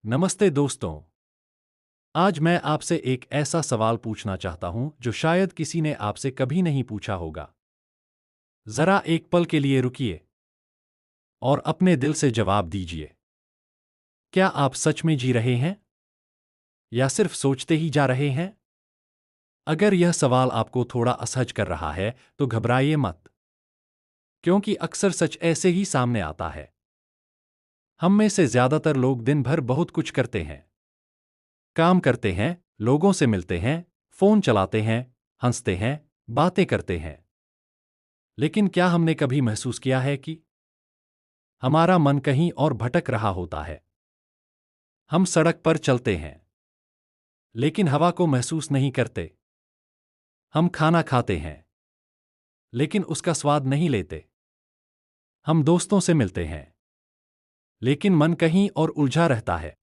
नमस्ते दोस्तों। आज मैं आपसे एक ऐसा सवाल पूछना चाहता हूं जो शायद किसी ने आपसे कभी नहीं पूछा होगा। जरा एक पल के लिए रुकिए और अपने दिल से जवाब दीजिए। क्या आप सच में जी रहे हैं या सिर्फ सोचते ही जा रहे हैं? अगर यह सवाल आपको थोड़ा असहज कर रहा है तो घबराइए मत, क्योंकि अक्सर सच ऐसे ही सामने आता है। हम में से ज्यादातर लोग दिन भर बहुत कुछ करते हैं। काम करते हैं, लोगों से मिलते हैं, फोन चलाते हैं, हंसते हैं, बातें करते हैं। लेकिन क्या हमने कभी महसूस किया है कि हमारा मन कहीं और भटक रहा होता है? हम सड़क पर चलते हैं, लेकिन हवा को महसूस नहीं करते। हम खाना खाते हैं, लेकिन उसका स्वाद नहीं लेते। हम दोस्तों से मिलते हैं, लेकिन मन कहीं और उलझा रहता है।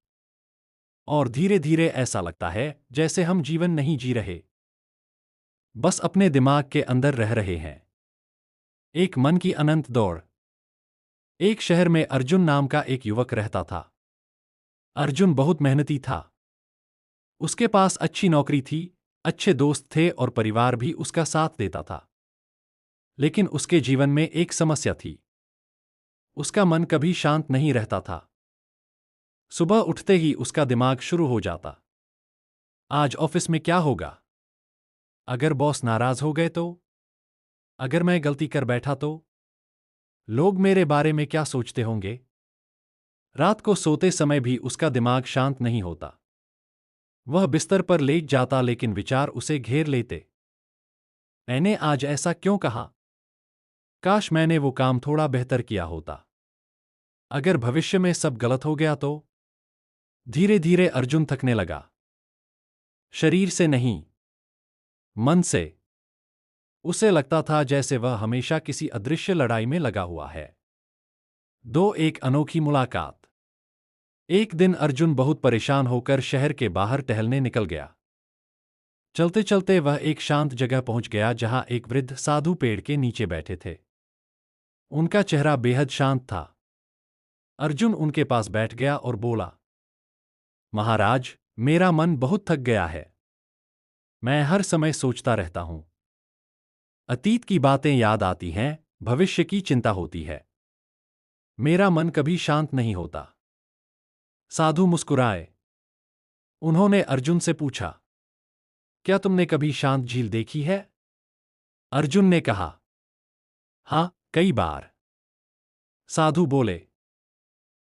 और धीरे धीरे ऐसा लगता है जैसे हम जीवन नहीं जी रहे, बस अपने दिमाग के अंदर रह रहे हैं। एक मन की अनंत दौड़। एक शहर में अर्जुन नाम का एक युवक रहता था। अर्जुन बहुत मेहनती था। उसके पास अच्छी नौकरी थी, अच्छे दोस्त थे और परिवार भी उसका साथ देता था। लेकिन उसके जीवन में एक समस्या थी। उसका मन कभी शांत नहीं रहता था। सुबह उठते ही उसका दिमाग शुरू हो जाता। आज ऑफिस में क्या होगा? अगर बॉस नाराज हो गए तो? अगर मैं गलती कर बैठा तो? लोग मेरे बारे में क्या सोचते होंगे? रात को सोते समय भी उसका दिमाग शांत नहीं होता। वह बिस्तर पर लेट जाता लेकिन विचार उसे घेर लेते। मैंने आज ऐसा क्यों कहा? काश मैंने वो काम थोड़ा बेहतर किया होता। अगर भविष्य में सब गलत हो गया तो? धीरे धीरे अर्जुन थकने लगा। शरीर से नहीं, मन से। उसे लगता था जैसे वह हमेशा किसी अदृश्य लड़ाई में लगा हुआ है। एक अनोखी मुलाकात। एक दिन अर्जुन बहुत परेशान होकर शहर के बाहर टहलने निकल गया। चलते चलते वह एक शांत जगह पहुंच गया जहां एक वृद्ध साधु पेड़ के नीचे बैठे थे। उनका चेहरा बेहद शांत था। अर्जुन उनके पास बैठ गया और बोला, महाराज, मेरा मन बहुत थक गया है। मैं हर समय सोचता रहता हूं। अतीत की बातें याद आती हैं, भविष्य की चिंता होती है। मेरा मन कभी शांत नहीं होता। साधु मुस्कुराए। उन्होंने अर्जुन से पूछा, क्या तुमने कभी शांत झील देखी है? अर्जुन ने कहा, हाँ, कई बार। साधु बोले,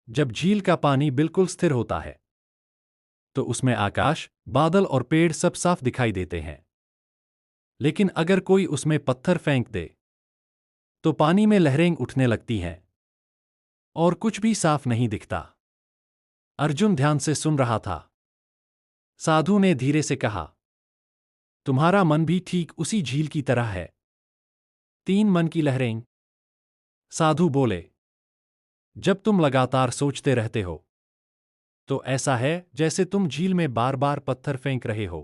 जब झील का पानी बिल्कुल स्थिर होता है तो उसमें आकाश, बादल और पेड़ सब साफ दिखाई देते हैं। लेकिन अगर कोई उसमें पत्थर फेंक दे तो पानी में लहरें उठने लगती हैं और कुछ भी साफ नहीं दिखता। अर्जुन ध्यान से सुन रहा था। साधु ने धीरे से कहा, तुम्हारा मन भी ठीक उसी झील की तरह है। तीन मन की लहरें। साधु बोले, जब तुम लगातार सोचते रहते हो तो ऐसा है जैसे तुम झील में बार बार पत्थर फेंक रहे हो।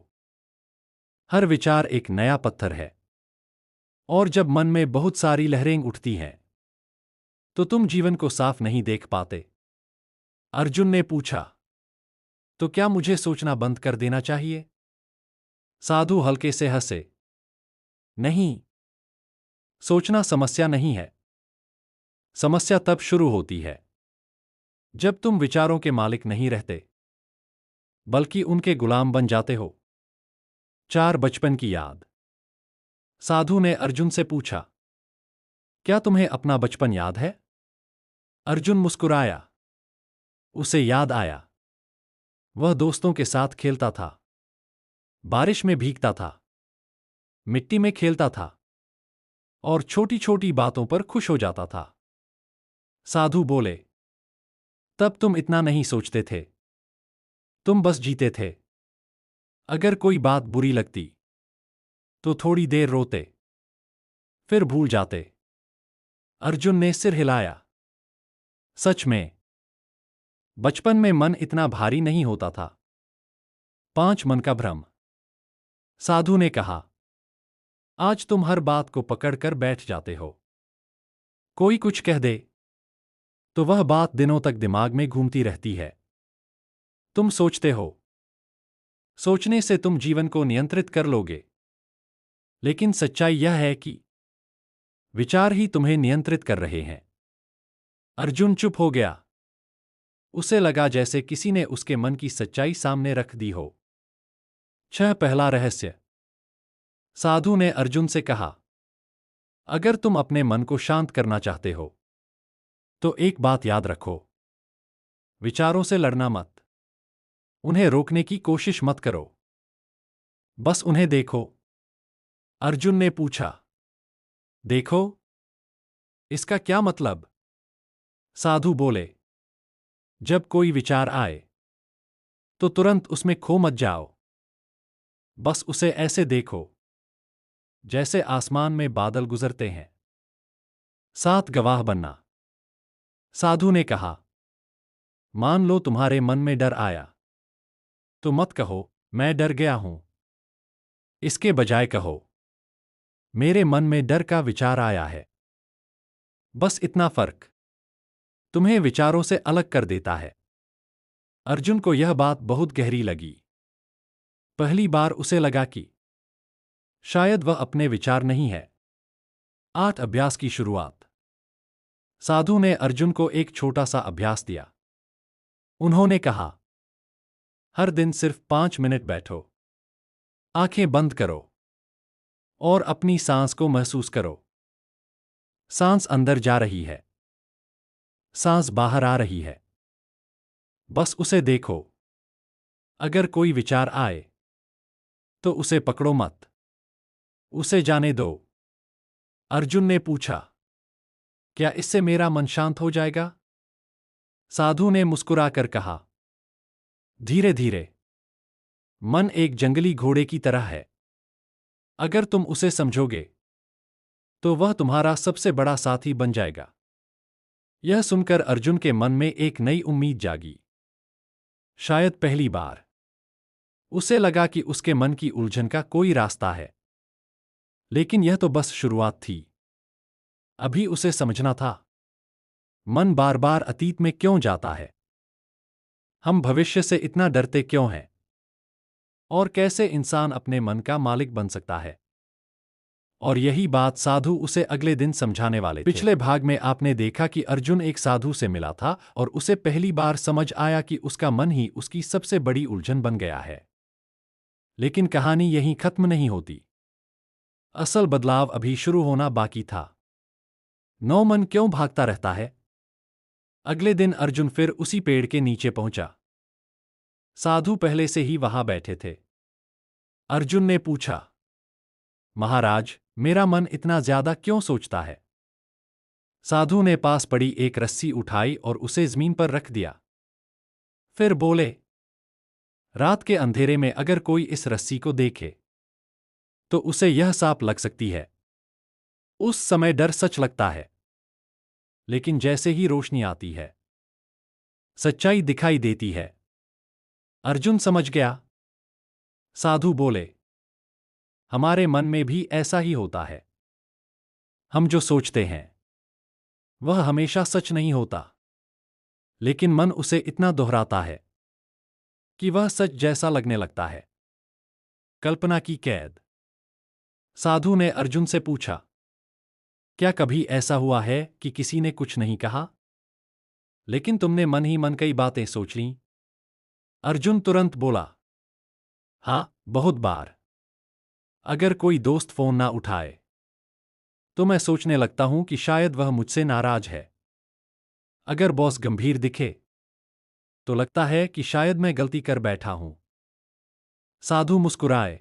हर विचार एक नया पत्थर है। और जब मन में बहुत सारी लहरें उठती हैं तो तुम जीवन को साफ नहीं देख पाते। अर्जुन ने पूछा, तो क्या मुझे सोचना बंद कर देना चाहिए? साधु हल्के से हंसे, नहीं, सोचना समस्या नहीं है। समस्या तब शुरू होती है जब तुम विचारों के मालिक नहीं रहते, बल्कि उनके गुलाम बन जाते हो। बचपन की याद। साधु ने अर्जुन से पूछा, क्या तुम्हें अपना बचपन याद है? अर्जुन मुस्कुराया। उसे याद आया। वह दोस्तों के साथ खेलता था, बारिश में भीगता था, मिट्टी में खेलता था और छोटी छोटी बातों पर खुश हो जाता था। साधु बोले, तब तुम इतना नहीं सोचते थे, तुम बस जीते थे। अगर कोई बात बुरी लगती तो थोड़ी देर रोते, फिर भूल जाते। अर्जुन ने सिर हिलाया। सच में, बचपन में मन इतना भारी नहीं होता था। मन का भ्रम। साधु ने कहा, आज तुम हर बात को पकड़कर बैठ जाते हो। कोई कुछ कह दे तो वह बात दिनों तक दिमाग में घूमती रहती है। तुम सोचते हो, सोचने से तुम जीवन को नियंत्रित कर लोगे। लेकिन सच्चाई यह है कि विचार ही तुम्हें नियंत्रित कर रहे हैं। अर्जुन चुप हो गया। उसे लगा जैसे किसी ने उसके मन की सच्चाई सामने रख दी हो। पहला रहस्य। साधु ने अर्जुन से कहा, अगर तुम अपने मन को शांत करना चाहते हो तो एक बात याद रखो, विचारों से लड़ना मत। उन्हें रोकने की कोशिश मत करो, बस उन्हें देखो। अर्जुन ने पूछा, देखो, इसका क्या मतलब? साधु बोले, जब कोई विचार आए तो तुरंत उसमें खो मत जाओ। बस उसे ऐसे देखो जैसे आसमान में बादल गुजरते हैं। 7 गवाह बनना। साधु ने कहा, मान लो तुम्हारे मन में डर आया तो मत कहो मैं डर गया हूं। इसके बजाय कहो, मेरे मन में डर का विचार आया है। बस इतना फर्क तुम्हें विचारों से अलग कर देता है। अर्जुन को यह बात बहुत गहरी लगी। पहली बार उसे लगा कि शायद वह अपने विचार नहीं है। 8 अभ्यास की शुरुआत। साधु ने अर्जुन को एक छोटा सा अभ्यास दिया। उन्होंने कहा, हर दिन सिर्फ 5 मिनट बैठो, आंखें बंद करो और अपनी सांस को महसूस करो। सांस अंदर जा रही है, सांस बाहर आ रही है। बस उसे देखो। अगर कोई विचार आए तो उसे पकड़ो मत, उसे जाने दो। अर्जुन ने पूछा, क्या इससे मेरा मन शांत हो जाएगा? साधु ने मुस्कुराकर कहा, धीरे धीरे। मन एक जंगली घोड़े की तरह है। अगर तुम उसे समझोगे तो वह तुम्हारा सबसे बड़ा साथी बन जाएगा। यह सुनकर अर्जुन के मन में एक नई उम्मीद जागी। शायद पहली बार उसे लगा कि उसके मन की उलझन का कोई रास्ता है। लेकिन यह तो बस शुरुआत थी। अभी उसे समझना था, मन बार बार अतीत में क्यों जाता है, हम भविष्य से इतना डरते क्यों हैं, और कैसे इंसान अपने मन का मालिक बन सकता है। और यही बात साधु उसे अगले दिन समझाने वाले थे। पिछले भाग में आपने देखा कि अर्जुन एक साधु से मिला था और उसे पहली बार समझ आया कि उसका मन ही उसकी सबसे बड़ी उलझन बन गया है। लेकिन कहानी यहीं खत्म नहीं होती। असल बदलाव अभी शुरू होना बाकी था। नौ मन क्यों भागता रहता है? अगले दिन अर्जुन फिर उसी पेड़ के नीचे पहुंचा। साधु पहले से ही वहां बैठे थे। अर्जुन ने पूछा, महाराज, मेरा मन इतना ज्यादा क्यों सोचता है? साधु ने पास पड़ी एक रस्सी उठाई और उसे जमीन पर रख दिया। फिर बोले, रात के अंधेरे में अगर कोई इस रस्सी को देखे तो उसे यह सांप लग सकती है। उस समय डर सच लगता है, लेकिन जैसे ही रोशनी आती है सच्चाई दिखाई देती है। अर्जुन समझ गया। साधु बोले, हमारे मन में भी ऐसा ही होता है। हम जो सोचते हैं वह हमेशा सच नहीं होता, लेकिन मन उसे इतना दोहराता है कि वह सच जैसा लगने लगता है। कल्पना की कैद। साधु ने अर्जुन से पूछा, क्या कभी ऐसा हुआ है कि किसी ने कुछ नहीं कहा, लेकिन तुमने मन ही मन कई बातें सोच लीं? अर्जुन तुरंत बोला, हां, बहुत बार। अगर कोई दोस्त फोन ना उठाए तो मैं सोचने लगता हूं कि शायद वह मुझसे नाराज है। अगर बॉस गंभीर दिखे तो लगता है कि शायद मैं गलती कर बैठा हूं। साधु मुस्कुराए।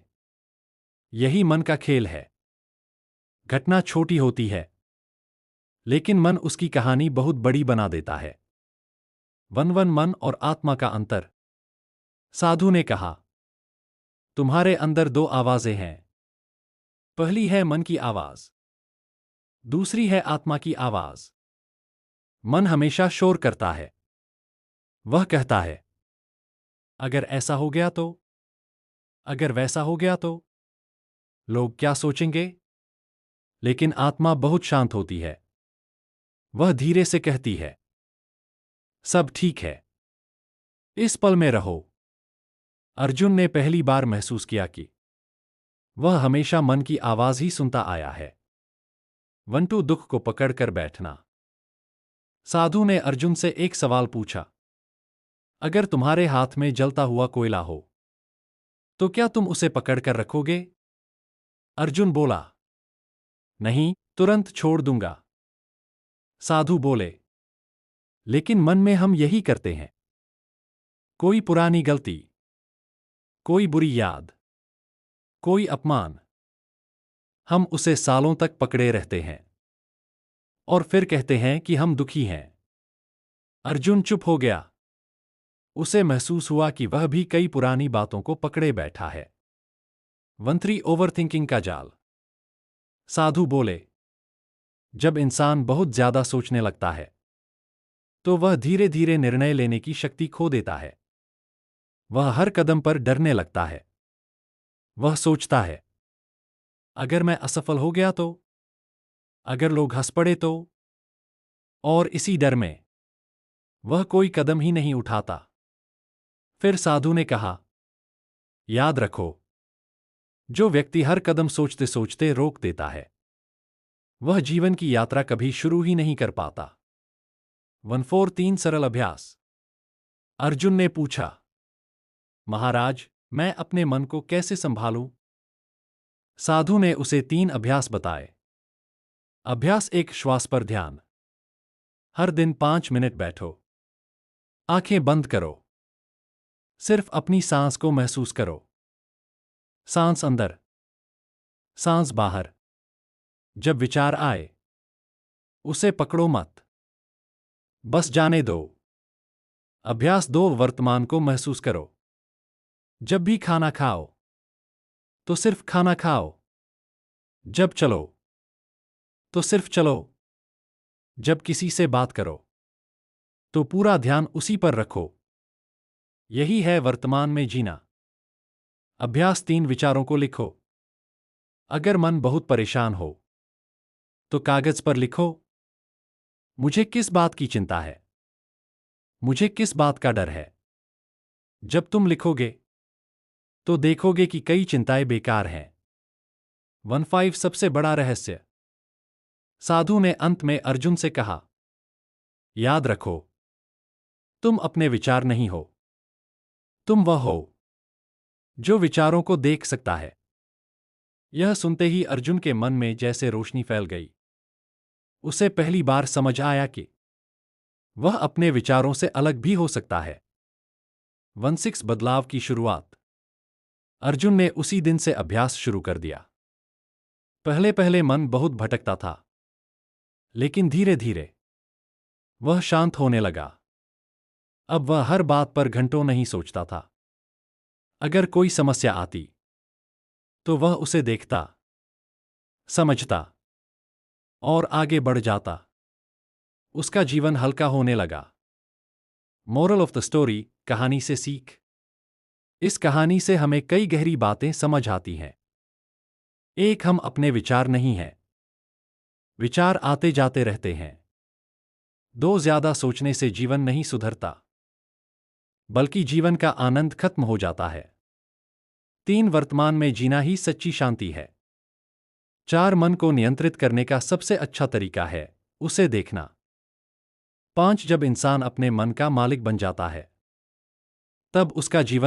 यही मन का खेल है। घटना छोटी होती है, लेकिन मन उसकी कहानी बहुत बड़ी बना देता है। वन मन और आत्मा का अंतर। साधु ने कहा, तुम्हारे अंदर 2 आवाजें हैं। पहली है मन की आवाज, दूसरी है आत्मा की आवाज। मन हमेशा शोर करता है। वह कहता है, अगर ऐसा हो गया तो, अगर वैसा हो गया तो, लोग क्या सोचेंगे? लेकिन आत्मा बहुत शांत होती है। वह धीरे से कहती है, सब ठीक है, इस पल में रहो। अर्जुन ने पहली बार महसूस किया कि वह हमेशा मन की आवाज ही सुनता आया है। वंटू दुख को पकड़कर बैठना। साधु ने अर्जुन से एक सवाल पूछा, अगर तुम्हारे हाथ में जलता हुआ कोयला हो तो क्या तुम उसे पकड़कर रखोगे? अर्जुन बोला, नहीं, तुरंत छोड़ दूंगा। साधु बोले, लेकिन मन में हम यही करते हैं। कोई पुरानी गलती, कोई बुरी याद, कोई अपमान, हम उसे सालों तक पकड़े रहते हैं और फिर कहते हैं कि हम दुखी हैं। अर्जुन चुप हो गया। उसे महसूस हुआ कि वह भी कई पुरानी बातों को पकड़े बैठा है। वंत्री ओवरथिंकिंग का जाल। साधु बोले, जब इंसान बहुत ज्यादा सोचने लगता है तो वह धीरे धीरे निर्णय लेने की शक्ति खो देता है। वह हर कदम पर डरने लगता है। वह सोचता है, अगर मैं असफल हो गया तो, अगर लोग हंस पड़े तो, और इसी डर में वह कोई कदम ही नहीं उठाता। फिर साधु ने कहा, याद रखो, जो व्यक्ति हर कदम सोचते सोचते रोक देता है वह जीवन की यात्रा कभी शुरू ही नहीं कर पाता। 143 सरल अभ्यास। अर्जुन ने पूछा, महाराज, मैं अपने मन को कैसे संभालूं? साधु ने उसे 3 अभ्यास बताए। अभ्यास 1, श्वास पर ध्यान। हर दिन 5 मिनट बैठो, आंखें बंद करो, सिर्फ अपनी सांस को महसूस करो। सांस अंदर, सांस बाहर। जब विचार आए उसे पकड़ो मत, बस जाने दो। अभ्यास 2, वर्तमान को महसूस करो। जब भी खाना खाओ तो सिर्फ खाना खाओ। जब चलो तो सिर्फ चलो। जब किसी से बात करो तो पूरा ध्यान उसी पर रखो। यही है वर्तमान में जीना। अभ्यास 3, विचारों को लिखो। अगर मन बहुत परेशान हो तो कागज पर लिखो, मुझे किस बात की चिंता है, मुझे किस बात का डर है। जब तुम लिखोगे तो देखोगे कि कई चिंताएं बेकार हैं। 15 सबसे बड़ा रहस्य। साधु ने अंत में अर्जुन से कहा, याद रखो, तुम अपने विचार नहीं हो, तुम वह हो जो विचारों को देख सकता है। यह सुनते ही अर्जुन के मन में जैसे रोशनी फैल गई। उसे पहली बार समझ आया कि वह अपने विचारों से अलग भी हो सकता है। 16 बदलाव की शुरुआत। अर्जुन ने उसी दिन से अभ्यास शुरू कर दिया। पहले पहले मन बहुत भटकता था, लेकिन धीरे धीरे वह शांत होने लगा। अब वह हर बात पर घंटों नहीं सोचता था। अगर कोई समस्या आती तो वह उसे देखता, समझता और आगे बढ़ जाता। उसका जीवन हल्का होने लगा। मोरल ऑफ द स्टोरी, कहानी से सीख। इस कहानी से हमें कई गहरी बातें समझ आती हैं। 1, हम अपने विचार नहीं हैं, विचार आते जाते रहते हैं। 2, ज्यादा सोचने से जीवन नहीं सुधरता, बल्कि जीवन का आनंद खत्म हो जाता है। 3, वर्तमान में जीना ही सच्ची शांति है। 4, मन को नियंत्रित करने का सबसे अच्छा तरीका है उसे देखना। 5, जब इंसान अपने मन का मालिक बन जाता है तब उसका जीवन